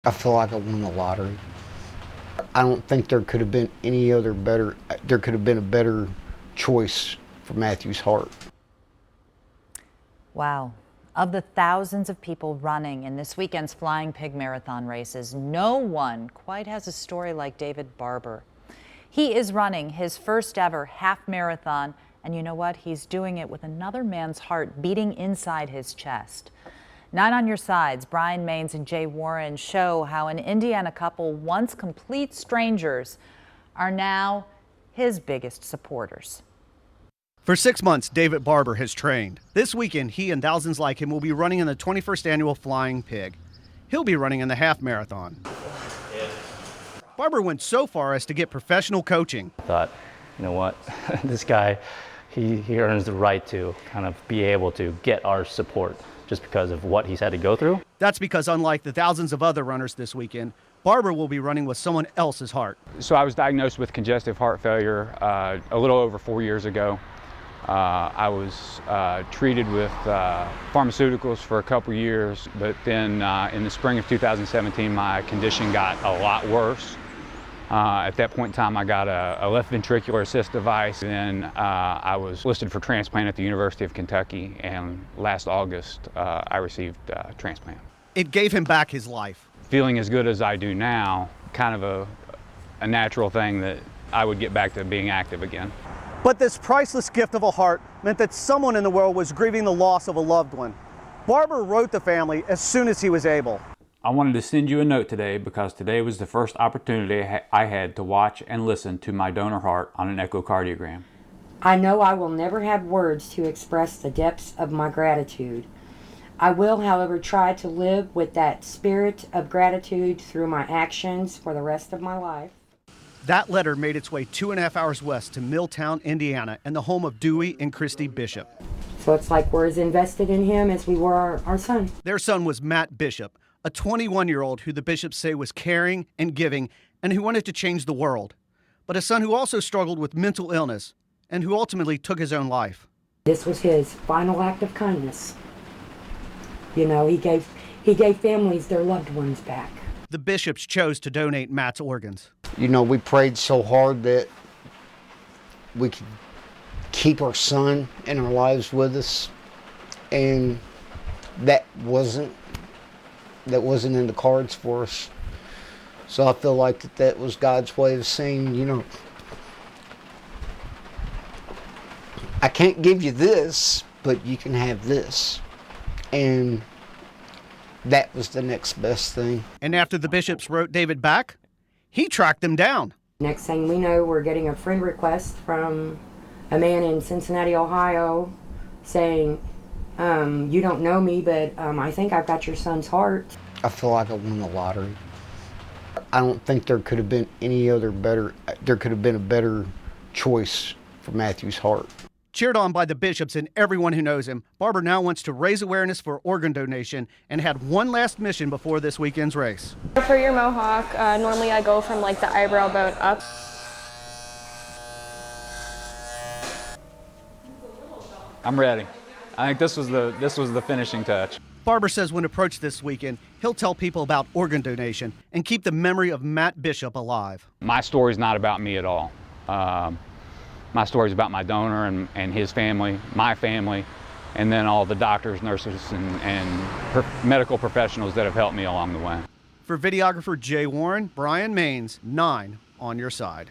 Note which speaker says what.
Speaker 1: I feel like I won the lottery. I don't think there could have been a better choice for Matthew's heart.
Speaker 2: Wow. Of the thousands of people running in this weekend's Flying Pig Marathon races, no one quite has a story like David Barber. He is running his first ever half marathon, and you know what? He's doing it with another man's heart beating inside his chest. 9 on your sides, Brian Maines and Jay Warren show how an Indiana couple, once complete strangers, are now his biggest supporters.
Speaker 3: For 6 months, David Barber has trained. This weekend, he and thousands like him will be running in the 21st annual Flying Pig. He'll be running in the half marathon. Barber went so far as to get professional coaching.
Speaker 4: I thought, you know what, this guy, he earns the right to kind of be able to get our support just because of what he's had to go through.
Speaker 3: That's because unlike the thousands of other runners this weekend, Barber will be running with someone else's heart.
Speaker 5: So I was diagnosed with congestive heart failure a little over 4 years ago. I was treated with pharmaceuticals for a couple years, but then in the spring of 2017, my condition got a lot worse. At that point in time, I got a left ventricular assist device. Then I was listed for transplant at the University of Kentucky, and last August, I received transplant.
Speaker 3: It gave him back his life.
Speaker 5: Feeling as good as I do now, kind of a natural thing that I would get back to being active again.
Speaker 3: But this priceless gift of a heart meant that someone in the world was grieving the loss of a loved one. Barber wrote the family as soon as he was able.
Speaker 6: I wanted to send you a note today because today was the first opportunity I had to watch and listen to my donor heart on an echocardiogram.
Speaker 7: I know I will never have words to express the depths of my gratitude. I will, however, try to live with that spirit of gratitude through my actions for the rest of my life.
Speaker 3: That letter made its way 2.5 hours west to Milltown, Indiana, and the home of Dewey and Christy Bishop.
Speaker 7: So it's like we're as invested in him as we were our son.
Speaker 3: Their son was Matt Bishop, a 21-year-old who the Bishops say was caring and giving and who wanted to change the world, but a son who also struggled with mental illness and who ultimately took his own life.
Speaker 7: This was his final act of kindness. You know, he gave families their loved ones back.
Speaker 3: The Bishops chose to donate Matt's organs.
Speaker 1: You know, we prayed so hard that we could keep our son and our lives with us, and that wasn't in the cards for us. So I feel like that was God's way of saying, you know, I can't give you this, but you can have this. And that was the next best thing.
Speaker 3: And after the Bishops wrote David back, he tracked them down.
Speaker 7: Next thing we know, we're getting a friend request from a man in Cincinnati, Ohio, saying, you don't know me, but I think I've got your son's heart.
Speaker 1: I feel like I won the lottery. I don't think there could have been a better choice for Matthew's heart.
Speaker 3: Cheered on by the Bishops and everyone who knows him, Barber now wants to raise awareness for organ donation and had one last mission before this weekend's race.
Speaker 8: For your mohawk, normally I go from like the eyebrow bone up.
Speaker 5: I'm ready. I think this was the finishing touch.
Speaker 3: Barber says when approached this weekend, he'll tell people about organ donation and keep the memory of Matt Bishop alive.
Speaker 5: My story's not about me at all. My story's about my donor and his family, my family, and then all the doctors, nurses, and medical professionals that have helped me along the way.
Speaker 3: For videographer Jay Warren, Brian Maines, 9 on your side.